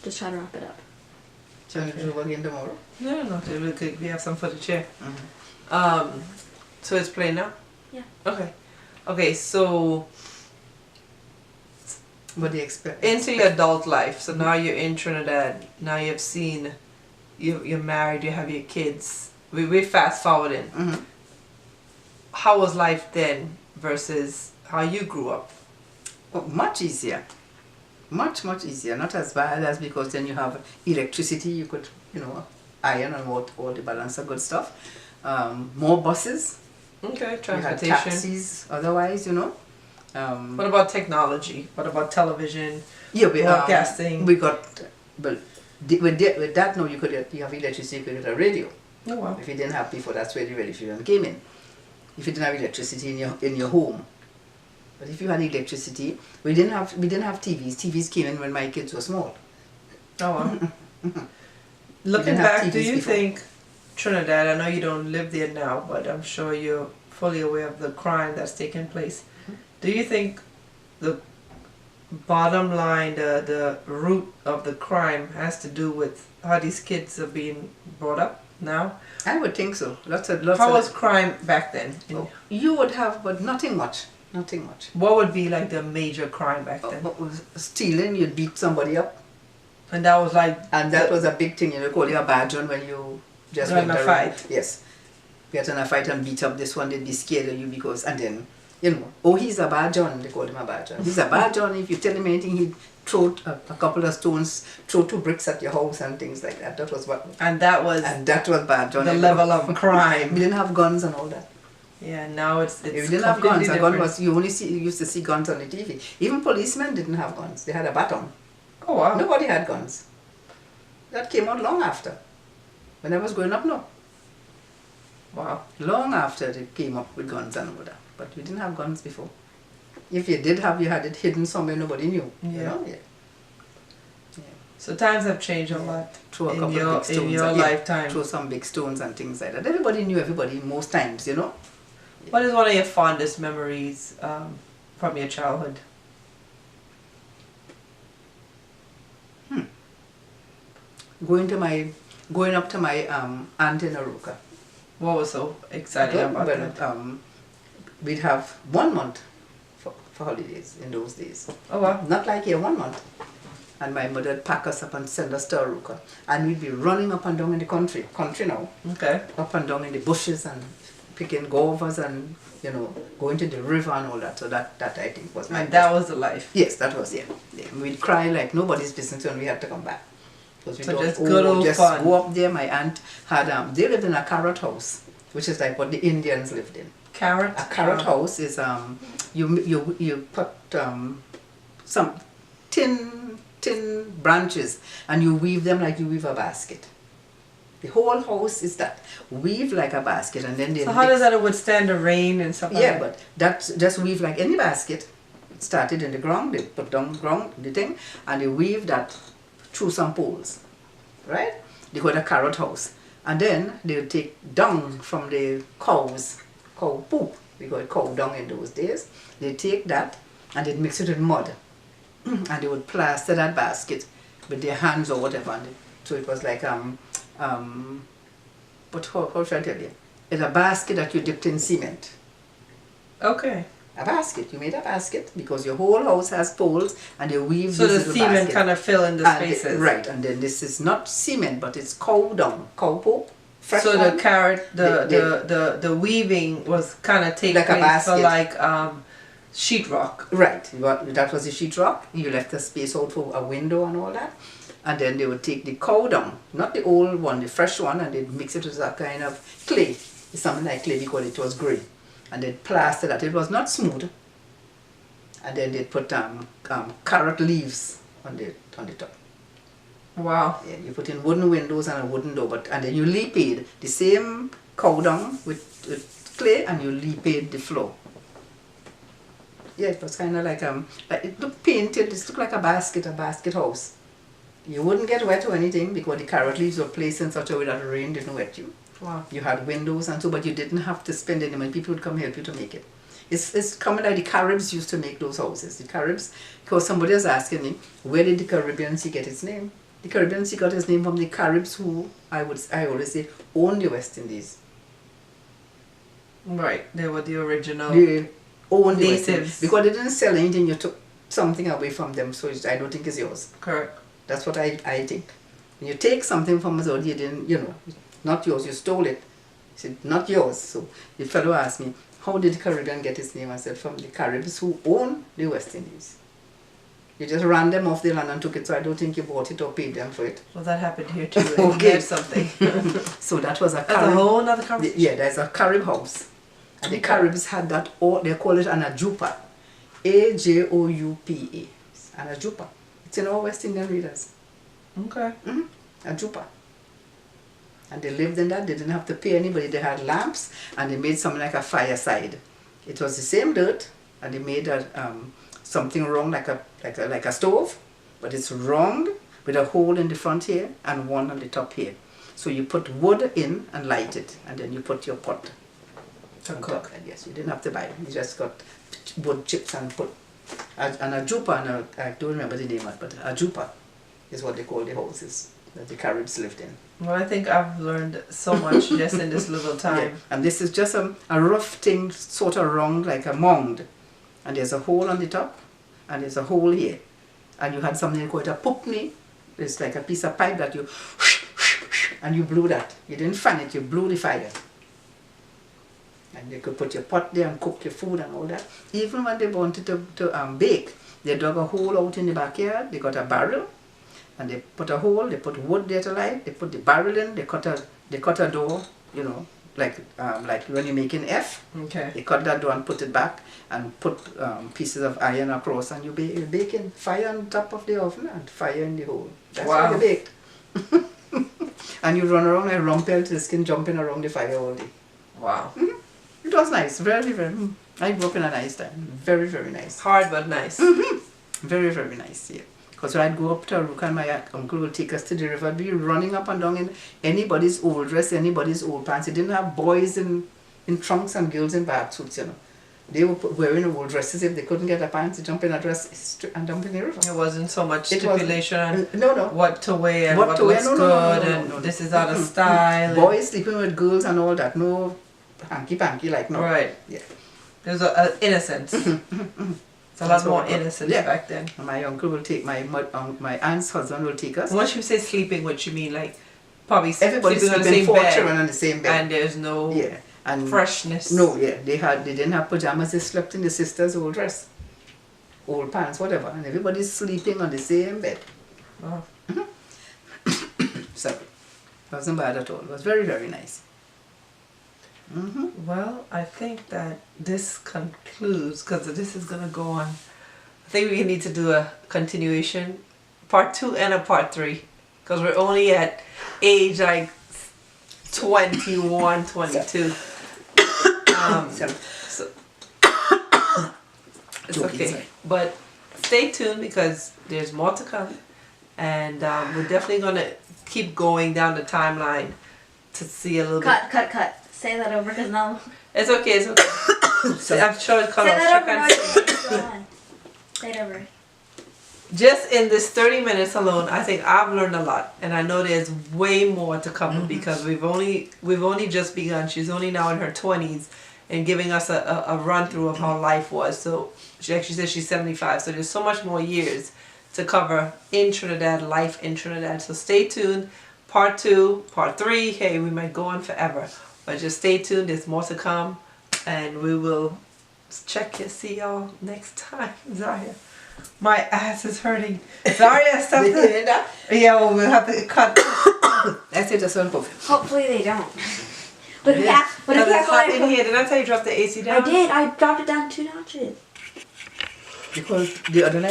Just trying to wrap it up. Do you want to do again tomorrow? No, not really. We have some footage here. Mm-hmm. So it's playing now? Yeah. Okay. Okay, so What do you expect? into your adult life. So now you're in Trinidad. Now you've seen, you're married, you have your kids. We're fast forwarding. Mm-hmm. How was life then versus how you grew up? Oh, much easier. Much easier. Not as bad as, because then you have electricity, you could, iron and all the balance of good stuff. More buses. Okay, You had transportation. taxis otherwise, What about technology? What about television? Yeah, broadcasting? We got, well, with that now you have electricity, you could get a radio. Oh wow. If you didn't have before, that's where the radio came in. If you didn't have electricity in your home. But if you had electricity, we didn't have TVs. TVs came in when my kids were small. Oh wow. Looking didn't have back, do TVs you before. think Trinidad, I know you don't live there now, but I'm sure you're fully aware of the crime that's taken place. Do you think the bottom line, the root of the crime has to do with how these kids are being brought up now? I would think so. How was crime back then? You would have, but nothing much. Nothing much. What would be like the major crime back then? What was stealing? You'd beat somebody up. And that was like... And that was a big thing. You call you a bad one when you just Got in went a around. fight. Yes. Get in a fight and beat up this one, they'd be scared of you because, and then, he's a bad John, they called him a bad John. He's a bad John, if you tell him anything, he'd throw a couple of stones, throw 2 bricks at your house and things like that. That was that was bad John. the level of crime. We didn't have guns and all that. Yeah, now it's We didn't have guns. A gun was, you used to see guns on the TV. Even policemen didn't have guns. They had a baton. Oh wow. Nobody had guns. That came out long after. When I was growing up, no. Wow. Long after they came up with guns and all that. But we didn't have guns before. If you did have, you had it hidden somewhere nobody knew. Yeah. Yeah. So times have changed a lot Throw a in couple your, of big stones. in your and- lifetime. Throw some big stones and things like that. Everybody knew everybody most times, What is one of your fondest memories from your childhood? Going up to my aunt in Aruka. What was so exciting about that? We'd have 1 month for holidays in those days. Oh wow. Not like here, 1 month. And my mother would pack us up and send us to Aruka. And we'd be running up and down in the country now, Okay. up and down in the bushes and picking guavas and, going to the river and all that. So that I think was my And that was the life. Yes, that was, yeah. We'd cry like nobody's business when we had to come back. Because we So thought, just good old just fun. go up there. My aunt had, they lived in a carrot house, which is like what the Indians lived in. Carrot? A carrot house is, you put some tin branches and you weave them like you weave a basket. The whole house is that. Weave like a basket and then they So how does that withstand the rain and stuff like Yeah, that? but that's just weave like any basket. It started in the ground, they put down ground, the thing, and they weave that through some poles, right? They call it a carrot house. And then they'll take dung from the cow poop, we call it cow dung in those days. They take that and they'd mix it with mud. And they would plaster that basket with their hands or whatever. So it was like, but how should I tell you? It's a basket that you dipped in cement. Okay. A basket. You made a basket because your whole house has poles and you weave So the this little cement basket. kind of fill in the And spaces. right, and then this is not cement, but it's cow dung, cow poop. Fresh So one. the carrot, The- the weaving was kind of take Like a place for basket. like sheetrock. Right, that was the sheetrock. You left the space out for a window and all that. And then they would take the cow dung, not the old one, the fresh one, and they'd mix it with a kind of clay. It's something like clay because it was grey. And they'd plaster that. It was not smooth. And then they'd put carrot leaves on the top. Wow. Yeah, you put in wooden windows and a wooden door, and then you leaped the same cow dung with clay, and you leaped the floor. Yeah, it was kind of like it looked painted. It looked like a basket house. You wouldn't get wet or anything because the carrot leaves were placed in such a way that the rain didn't wet you. Wow. You had windows and so, but you didn't have to spend any money. People would come help you to make it. It's coming like the Caribs used to make those houses. The Caribs, because somebody was asking me, where did the Caribbean Sea get its name? The Caribbean Sea got its name from the Caribs who, I always say, owned the West Indies. Right, they were the original They owned the West Indies. natives. Because they didn't sell anything, you took something away from them, so I don't think it's yours. Correct. That's what I think. When you take something from us out, you didn't, not yours, you stole it. I said, not yours. So the fellow asked me, how did the Caribbean get its name? I said, from the Caribs who own the West Indies. You just ran them off the land and took it, so I don't think you bought it or paid them for it. Well, that happened here too. Okay. There's something. So that was a That's a Carib. whole other conversation. Yeah, there's a Carib house. And the Okay. Caribs had that, or they call it an ajupa. A-J-O-U-P-A. An ajupa. It's in our West Indian readers. Okay. Ajupa. And they lived in that. They didn't have to pay anybody. They had lamps, and they made something like a fireside. It was the same dirt, and they made something wrong like a stove, but it's round with a hole in the front here and one on the top here. So you put wood in and light it, and then you put your pot To on cook. top. And yes, you didn't have to buy it. You just got wood chips and put an ajupa. And I don't remember the name of it, but ajupa is what they call the houses that the Caribs lived in. Well, I think I've learned so much just in this little Yeah. time. And this is just a rough thing, sort of round like a mound. And there's a hole on the top, and there's a hole here. And you had something called a pupney. It's like a piece of pipe that you, and you blew that. You didn't fan it, you blew the fire. And you could put your pot there and cook your food and all that. Even when they wanted to bake, they dug a hole out in the backyard, they got a barrel, and they put a hole, they put wood there to light, they put the barrel in, they cut a door, like when you're making F. Okay. They cut that door and put it back and put pieces of iron across, and you're baking fire on top of the oven and fire in the hole. That's Wow. how you baked. And you run around like Rumpel to the skin, jumping around the fire all day. Wow. It was nice, very, very. I grew up in a nice time. Very, very nice. Hard but nice. Very, very nice, yeah. Because when I'd go up to Aruka and my uncle would take us to the river, I'd be running up and down in anybody's old dress, anybody's old pants. He didn't have boys in trunks and girls in bath suits, They were wearing old dresses. If they couldn't get a pants, they jump in a dress and dump in the river. It wasn't so much It wasn't. stipulation on No. what to wear and What what to wear, looks no, good no, and no. this is out of style. Boys sleeping with girls and all that. No hanky-panky like no. Right. Yeah. There's a innocence. It's a lot That's more what- innocence yeah. back then. My uncle will take, my aunt's husband will take us. Once you say sleeping, what you mean? Like probably Everybody's sleeping on the sleeping, same four bed children on the same bed. and there's no Yeah. And freshness. no, yeah, they didn't have pajamas. They slept in the sister's old dress, old pants, whatever, and everybody's sleeping on the same bed. Oh. So, it wasn't bad at all. It was very, very nice. Well, I think that this concludes, because this is going to go on. I think we need to do a continuation, part 2 and a part 3, because we're only at age like 21, 22. So it's Joking, okay. sorry. But stay tuned because there's more to come. And we're definitely going to keep going down the timeline to see a little bit. Cut. Say that over because now. It's okay, it's okay. I'm sure it's Say coming that over. out. No, go on. Say it over. Just in this 30 minutes alone, I think I've learned a lot, and I know there's way more to come because we've only just begun. She's only now in her 20s, and giving us a run through of how life was. So she actually says she's 75. So there's so much more years to cover in Trinidad, life in Trinidad. So stay tuned. Part 2, part 3. Hey, we might go on forever, but just stay tuned. There's more to come, and we will see y'all next time. Zaria. My ass is hurting. Zaria, stop They it. hear that? Yeah, well, we'll have to cut. That's it, just one puff. Hopefully they don't. But if Yeah. but if Because it's hot in I here. Did I tell you drop the AC down? did. I dropped it down 2 notches. Because the other night